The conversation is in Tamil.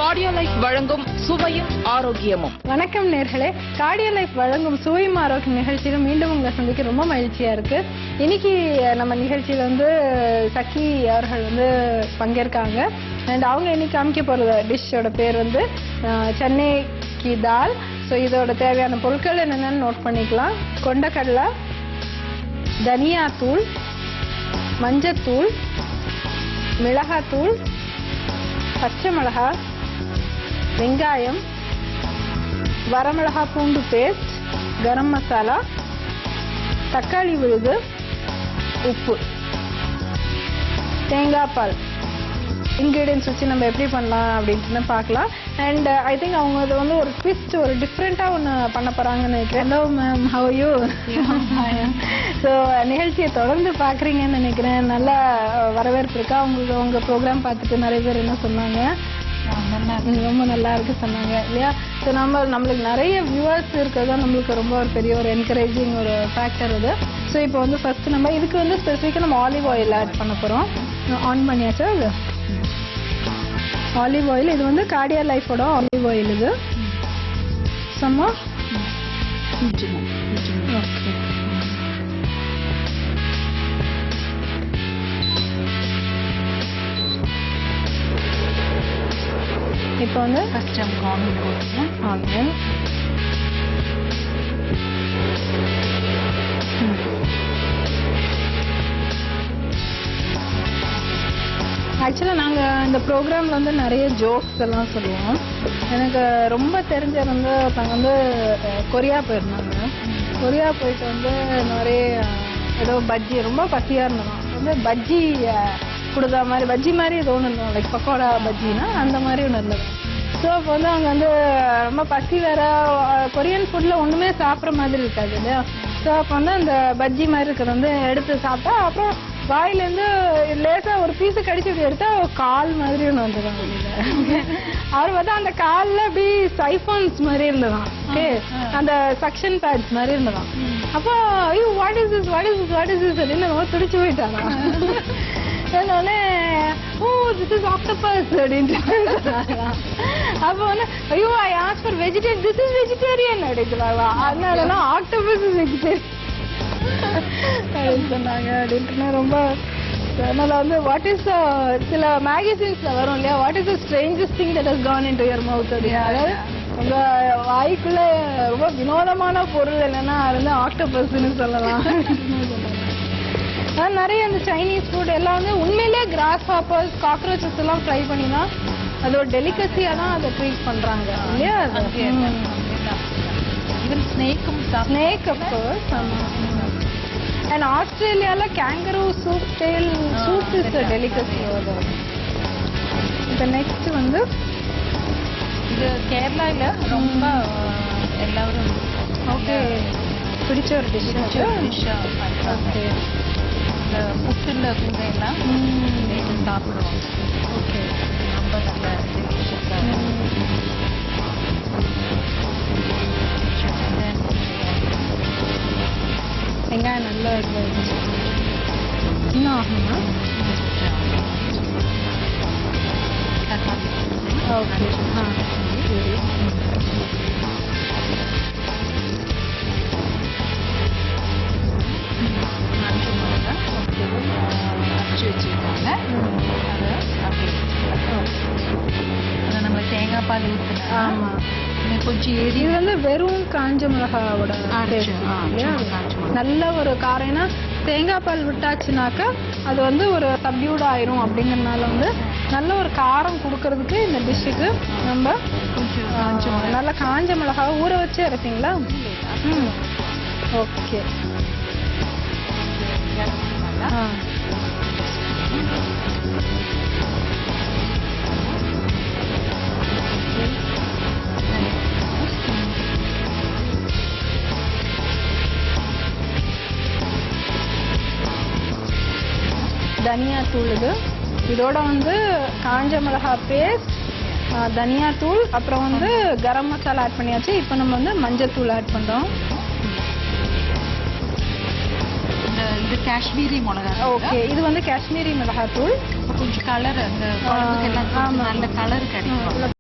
கார்டியோ லைஃப் வழங்கும் சுவையும் ஆரோக்கியமும். வணக்கம் நேர்களே, கார்டியோ லைஃப் வழங்கும் சுவையும் ஆரோக்கியம் நிகழ்ச்சியில மீண்டும் உங்களை சந்திக்க ரொம்ப மகிழ்ச்சியா இருக்கு. இன்னைக்கு நம்ம நிகழ்ச்சியில சக்கி அவர்கள் பங்கேற்காங்க. அண்ட் அவங்க இன்னைக்கு காமிக்க போற டிஷ்ஷோட பேர் சென்னை கி தால். ஸோ இதோட தேவையான பொருட்கள் என்னென்னு நோட் பண்ணிக்கலாம். கொண்டக்கடலை, தனியாத்தூள், மஞ்சத்தூள், மிளகாத்தூள், பச்சை மிளகா, வெங்காயம், வரமிளகா பூண்டு பேஸ்ட், கரம் மசாலா, தக்காளி விழுது, உப்பு, தேங்காய் பால். இன்கிரீடியன்ஸ் வச்சு நம்ம எப்படி பண்ணலாம் அப்படின்ட்டு பார்க்கலாம். அண்ட் ஐ திங்க் அவங்க ஒரு ட்விஸ்ட், ஒரு டிஃப்ரெண்ட்டாக ஒன்று பண்ண போகிறாங்கன்னு நினைக்கிறேன். Hello ma'am, how you? So நிகழ்ச்சியை தொடர்ந்து பார்க்குறீங்கன்னு நினைக்கிறேன். நல்லா வரவேற்பு இருக்கா உங்களுக்கு? உங்கள் ப்ரோக்ராம் பார்த்துட்டு நிறைய பேர் என்ன சொன்னாங்க? ரொம்ப நல்லா இருக்கு சொன்னாங்க இல்லையா? ஸோ நம்மளுக்கு நிறைய வியூவர்ஸ் இருக்கிறதா நம்மளுக்கு ரொம்ப ஒரு பெரிய ஒரு என்கரேஜிங் ஒரு ஃபேக்டர் அது. ஸோ இப்போ ஃபர்ஸ்ட் நம்ம இதுக்கு ஸ்பெசிஃபிக்காக நம்ம ஆலிவ் ஆயில் ஆட் பண்ண போகிறோம். ஆன் பண்ணியாச்சா? அது ஆலிவ் ஆயில். இது கார்டியோ லைஃபோட ஆலிவ் ஆயில். இது சம்மா ஓகே. இப்போ ஃபர்ஸ்ட் ஆனியன் போட்டுக்கலாம். ஆனியன், ஆக்சுவலாக நாங்கள் இந்த ப்ரோக்ராமில் நிறைய ஜோக்ஸ் எல்லாம் சொல்லுவோம். எனக்கு ரொம்ப தெரிஞ்சவங்க ஒருத்தவங்க கொரியா போயிருந்தாங்க. கொரியா போயிட்டு நிறைய ஏதோ பஜ்ஜி, ரொம்ப பசியாக இருந்தோம். பஜ்ஜி கொடுத்தா மாதிரி, பஜ்ஜி மாதிரி ஏதோ ஒன்று இருந்தோம், லைக் பக்கோடா பஜ்ஜின்னா அந்த மாதிரி ஒன்று இருந்தது. ஸோ அப்போ அவங்க ரொம்ப பசி வேற, கொரியன் ஃபுட்டில் ஒன்றுமே சாப்பிட்ற மாதிரி இருக்காது இல்லையா? ஸோ அப்போ அந்த பஜ்ஜி மாதிரி இருக்கிறது எடுத்து சாப்பிட்டா, அப்புறம் வாயிலேருந்து லேசாக ஒரு பீஸு கடிச்சு இப்படி எடுத்தா கால் மாதிரி ஒன்று வந்துடும் வெளியில். அவர் அந்த காலில் அப்படி சைஃபான்ஸ் மாதிரி இருந்ததான். ஓகே, அந்த சக்ஷன் பேட்ஸ் மாதிரி இருந்ததான். அப்போ ஐயோ வாட் இஸ் திஸ் அப்படின்னு துடிச்சு போயிட்டாங்க. அதனாலே ஓ திஸ் இஸ் ஆக்டோபஸ் அப்படின்ட்டு. அப்போ ஐயோ I ask for vegetarian, this is vegetarian அப்படின்ட்டு. அதனால ஆக்டோபஸ் இஸ் வெஜிடேரியன் அப்படின்னு சொன்னாங்க அப்படின்ட்டு. ரொம்ப அதனால வாட் இஸ் சில மேகசின்ஸ்ல வரும் இல்லையா, what is the strangest thing that has gone into your mouth அப்படியா? அதாவது உங்க வாய்க்குள்ள ரொம்ப வினோதமான பொருள் என்னன்னா அது ஆக்டோபஸ்ன்னு சொல்லலாம். நிறைய அந்த சைனீஸ் ஃபுட் எல்லாம் உண்மையிலே கிராஸ் ஹாப்பர்ஸ், காக்ரோச்சஸ் எல்லாம் ஃப்ரை பண்ணினா அது ஒரு டெலிகசியா தான் அதை ட்ரீட் பண்றாங்க இல்லையா? Snake of course. அண்ட் ஆஸ்திரேலியால kangaroo soup, tail soup is a delicacy. இப்போ நெக்ஸ்ட் இது கேரளால ரொம்ப எல்லாரும் ஓகே பிடிச்ச ஒரு டிஷ். ஓகே, புட்டுல கூட எல்லாம் சாப்பிடுவோம். ஓகே, ரொம்ப நல்ல வெங்காயம் நல்லா இன்னும் ஆகுமா? ஓகே, ஆ சரி. அரைச்சி வச்சுருக்காங்க. அதை நம்ம தேங்காய் பால் ஊற்றணும். ஆமாம், கொஞ்சம் இது வெறும் காஞ்ச மிளகாவோட நல்ல ஒரு காரம்னா தேங்காய் பால் விட்டாச்சுனாக்கா அது ஒரு சப்டியூட் ஆயிரும். அப்படிங்கிறதுனால நல்ல ஒரு காரம் கொடுக்கறதுக்கு இந்த டிஷ்ஷுக்கு நம்ம நல்ல காஞ்ச மிளகாவை ஊற வச்சு அரைப்பீங்களா? ம், ஓகே. தனியாத்தூள், இதோட காஞ்ச மிளகா பேஸ்ட், தனியாத்தூள், அப்புறம் கரம் மசாலா ஆட் பண்ணியாச்சு. இப்போ நம்ம மஞ்சத்தூள் ஆட் பண்ணுறோம். இது காஷ்மீரி மிளகாய். ஓகே, இது காஷ்மீரி மிளகாய் தூள். கொஞ்சம் கலர் அந்த குழம்புக்கு எல்லாம் நல்ல கலர் கிடைக்கும்.